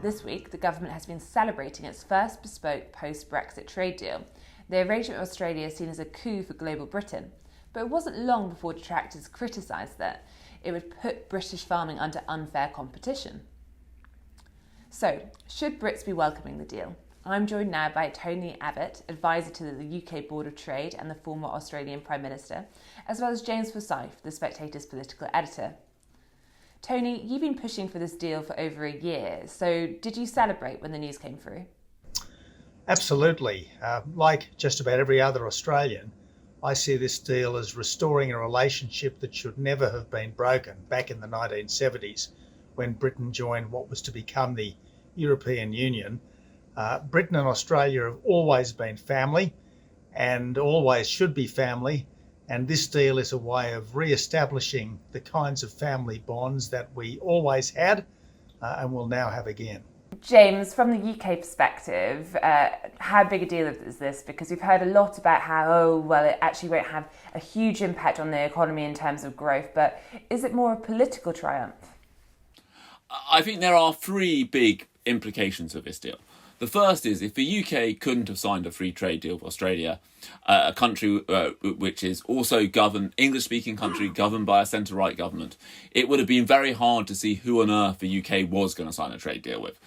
This week, the government has been celebrating its first bespoke post-Brexit trade deal. The arrangement with Australia is seen as a coup for global Britain, but it wasn't long before detractors criticised that it would put British farming under unfair competition. So, should Brits be welcoming the deal? I'm joined now by Tony Abbott, advisor to the UK Board of Trade and the former Australian Prime Minister, as well as James Forsyth, the Spectator's political editor. Tony, you've been pushing for this deal for over a year, so did you celebrate when the news came through? Absolutely. Like just about every other Australian, I see this deal as restoring a relationship that should never have been broken back in the 1970s when Britain joined what was to become the European Union. Britain and Australia have always been family and always should be family, and this deal is a way of re-establishing the kinds of family bonds that we always had and will now have again. James, from the UK perspective, how big a deal is this? Because we've heard a lot about how, it actually won't have a huge impact on the economy in terms of growth, but is it more a political triumph? I think there are three big implications of this deal. The first is if the UK couldn't have signed a free trade deal with Australia, a country which is also governed, English-speaking country governed by a centre-right government, it would have been very hard to see who on earth the UK was going to sign a trade deal with.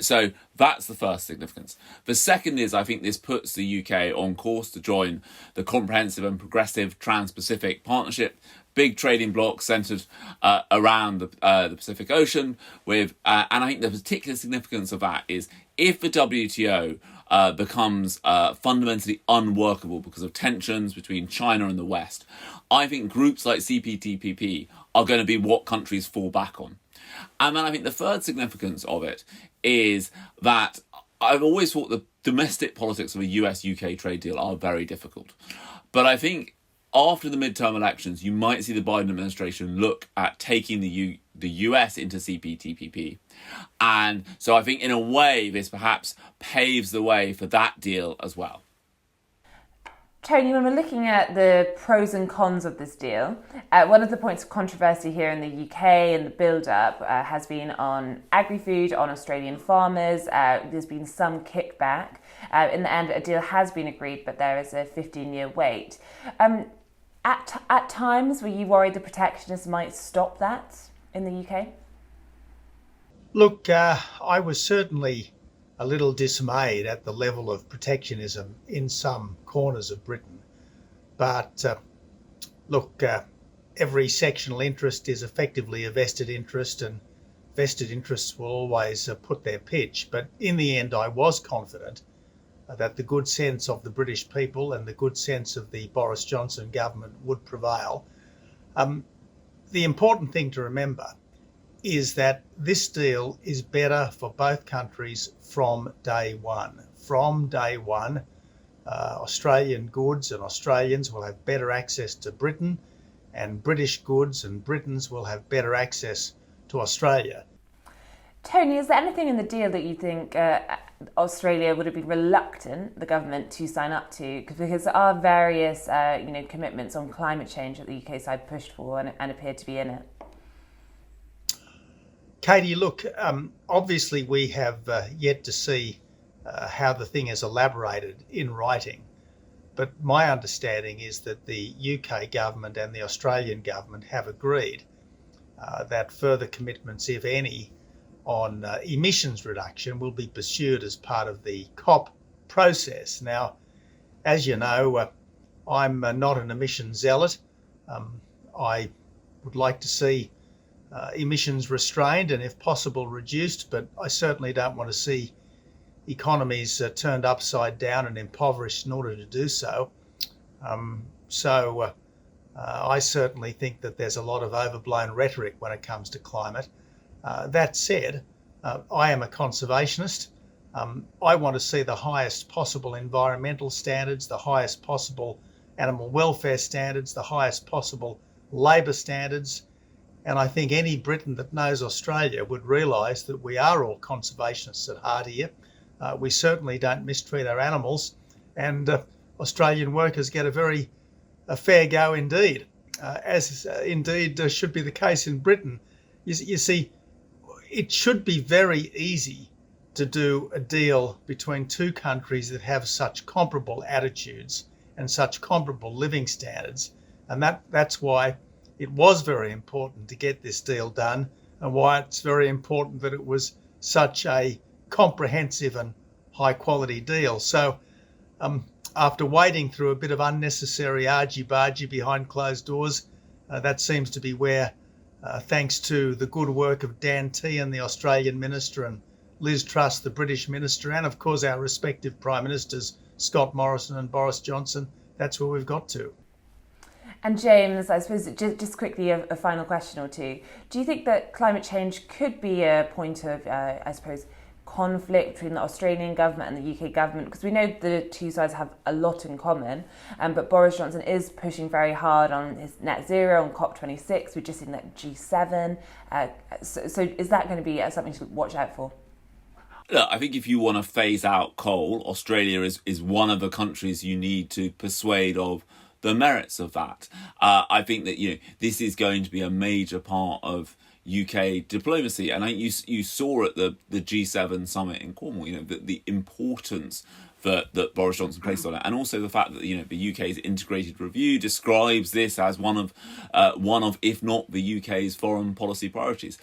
So that's the first significance. The second is I think this puts the UK on course to join the comprehensive and progressive Trans-Pacific Partnership, big trading bloc centred around the Pacific Ocean. And I think the particular significance of that is if the WTO becomes fundamentally unworkable because of tensions between China and the West, I think groups like CPTPP are going to be what countries fall back on. And then I think the third significance of it is that I've always thought the domestic politics of a US-UK trade deal are very difficult. But I think after the midterm elections, you might see the Biden administration look at taking the US into CPTPP. And so I think in a way, this perhaps paves the way for that deal as well. Tony, when we're looking at the pros and cons of this deal, one of the points of controversy here in the UK and the build-up has been on agri-food, on Australian farmers. There's been some kickback. In the end, a deal has been agreed, but there is a 15-year wait. At times, were you worried the protectionists might stop that in the UK? Look, I was certainly a little dismayed at the level of protectionism in some corners of Britain. But every sectional interest is effectively a vested interest, and vested interests will always put their pitch. But in the end, I was confident that the good sense of the British people and the good sense of the Boris Johnson government would prevail. The important thing to remember is that this deal is better for both countries from day one. From day one, Australian goods and Australians will have better access to Britain, and British goods and Britons will have better access to Australia. Tony, is there anything in the deal that you think Australia would have been reluctant, the government, to sign up to? Because there are various commitments on climate change that the UK side pushed for and appeared to be in it. Katie, look, obviously we have yet to see how the thing is elaborated in writing. But my understanding is that the UK government and the Australian government have agreed that further commitments, if any, on emissions reduction will be pursued as part of the COP process. Now, as you know, I'm not an emissions zealot. I would like to see emissions restrained and, if possible, reduced, but I certainly don't want to see economies turned upside down and impoverished in order to do so. I certainly think that there's a lot of overblown rhetoric when it comes to climate. That said, I am a conservationist. I want to see the highest possible environmental standards, the highest possible animal welfare standards, the highest possible labour standards. And I think any Briton that knows Australia would realise that we are all conservationists at heart here. We certainly don't mistreat our animals, and Australian workers get a fair go indeed, as indeed should be the case in Britain. You see, it should be very easy to do a deal between two countries that have such comparable attitudes and such comparable living standards. And that's why it was very important to get this deal done, and why it's very important that it was such a comprehensive and high quality deal. So after wading through a bit of unnecessary argy-bargy behind closed doors, that seems to be where, thanks to the good work of Dan Tehan, the Australian Minister, and Liz Truss, the British Minister, and of course our respective Prime Ministers, Scott Morrison and Boris Johnson, that's where we've got to. And James, I suppose just quickly a final question or two. Do you think that climate change could be a point of, I suppose, conflict between the Australian government and the UK government? Because we know the two sides have a lot in common, but Boris Johnson is pushing very hard on his net zero on COP26. We've just seen that G7. So is that going to be something to watch out for? Look, I think if you want to phase out coal, Australia is one of the countries you need to persuade of the merits of that. I think that this is going to be a major part of UK diplomacy, and I think you saw at the G7 summit in Cornwall, the importance that Boris Johnson placed on it, and also the fact that the UK's integrated review describes this as one of if not the UK's foreign policy priorities.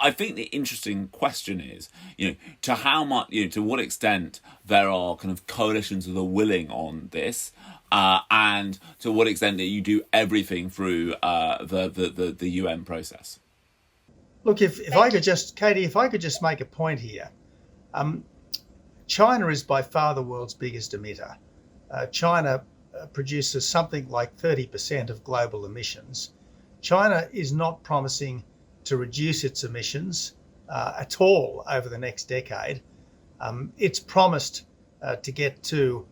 I think the interesting question is, to how much, to what extent there are kind of coalitions that are willing on this, and to what extent that you do everything through the UN process. Look, if I could just, Katie, if I could just make a point here. China is by far the world's biggest emitter. China produces something like 30% of global emissions. China is not promising to reduce its emissions at all over the next decade. It's promised to get to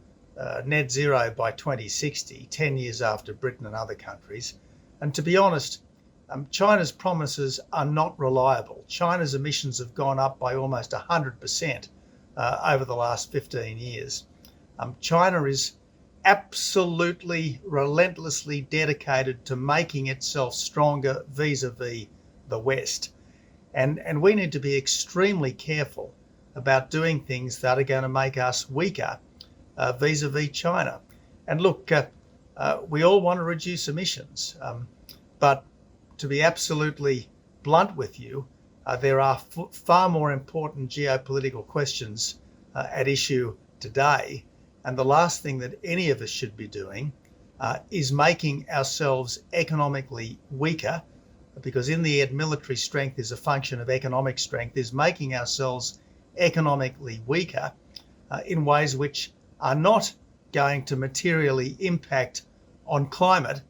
net zero by 2060, 10 years after Britain and other countries. And to be honest, China's promises are not reliable. China's emissions have gone up by almost 100% over the last 15 years. China is absolutely relentlessly dedicated to making itself stronger vis-a-vis the West. And we need to be extremely careful about doing things that are going to make us weaker vis-a-vis China. And look, we all want to reduce emissions, but to be absolutely blunt with you, there are far more important geopolitical questions at issue today. And the last thing that any of us should be doing is making ourselves economically weaker, because in the end, military strength is a function of economic strength, is making ourselves economically weaker in ways which are not going to materially impact on climate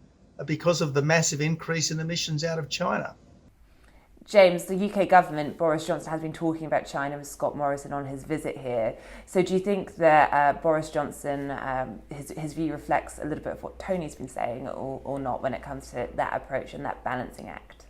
because of the massive increase in emissions out of China. James, the UK government, Boris Johnson, has been talking about China with Scott Morrison on his visit here. So do you think that Boris Johnson, his view reflects a little bit of what Tony's been saying or not when it comes to that approach and that balancing act?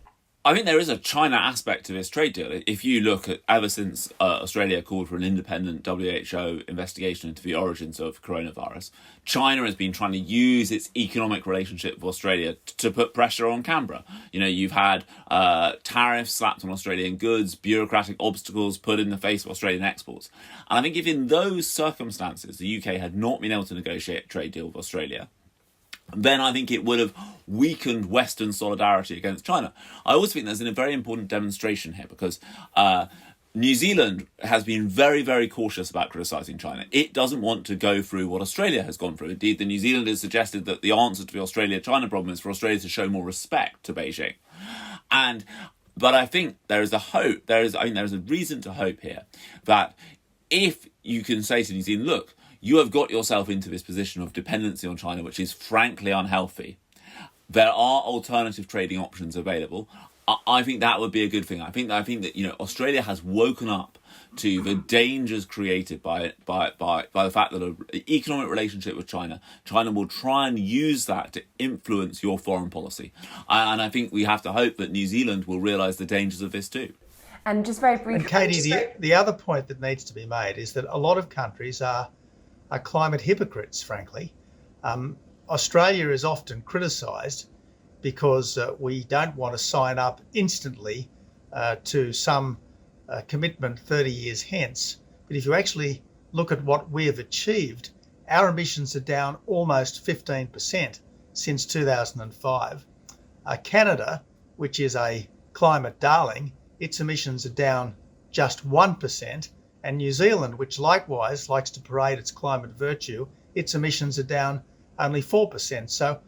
I think there is a China aspect to this trade deal. If you look at ever since Australia called for an independent WHO investigation into the origins of coronavirus, China has been trying to use its economic relationship with Australia to put pressure on Canberra. You've had tariffs slapped on Australian goods, bureaucratic obstacles put in the face of Australian exports. And I think if in those circumstances the UK had not been able to negotiate a trade deal with Australia, then I think it would have weakened Western solidarity against China. I also think there's a very important demonstration here because New Zealand has been very, very cautious about criticising China. It doesn't want to go through what Australia has gone through. Indeed, the New Zealanders suggested that the answer to the Australia-China problem is for Australia to show more respect to Beijing. But I think there is a hope. There is a reason to hope here that if you can say to New Zealand, look, you have got yourself into this position of dependency on China, which is frankly unhealthy. There are alternative trading options available. I think that would be a good thing. I think that Australia has woken up to the dangers created by the fact that an economic relationship with China will try and use that to influence your foreign policy. And I think we have to hope that New Zealand will realise the dangers of this too. And just very briefly, and Katie, the other point that needs to be made is that a lot of countries are climate hypocrites, frankly. Australia is often criticised because we don't want to sign up instantly to some commitment 30 years hence. But if you actually look at what we have achieved, our emissions are down almost 15% since 2005. Canada, which is a climate darling, its emissions are down just 1%, and New Zealand, which likewise likes to parade its climate virtue, its emissions are down only 4%. So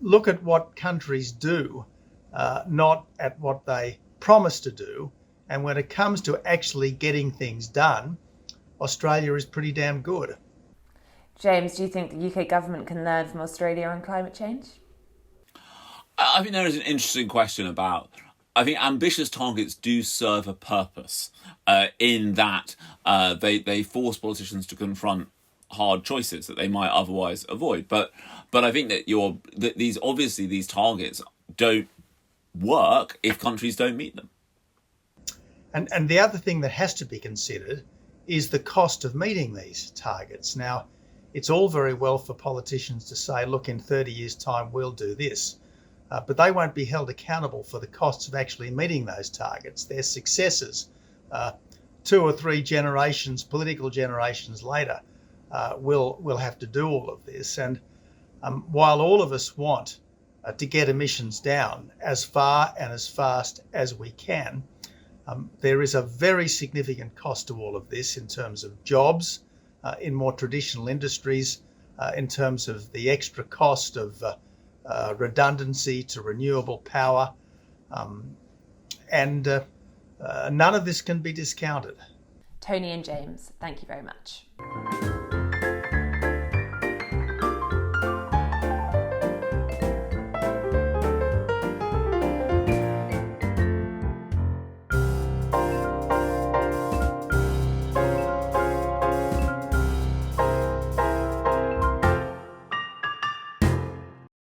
look at what countries do, not at what they promise to do. And when it comes to actually getting things done, Australia is pretty damn good. James, do you think the UK government can learn from Australia on climate change? I think there is an interesting question about, I think ambitious targets do serve a purpose in that they force politicians to confront hard choices that they might otherwise avoid. But I think that these targets don't work if countries don't meet them. And the other thing that has to be considered is the cost of meeting these targets. Now, it's all very well for politicians to say, look, in 30 years' time, we'll do this. But they won't be held accountable for the costs of actually meeting those targets. Their successors, 2 or 3 generations, political generations later, will have to do all of this. And while all of us want to get emissions down as far and as fast as we can, there is a very significant cost to all of this in terms of jobs in more traditional industries, in terms of the extra cost of redundancy to renewable power, and none of this can be discounted. Tony and James, thank you very much.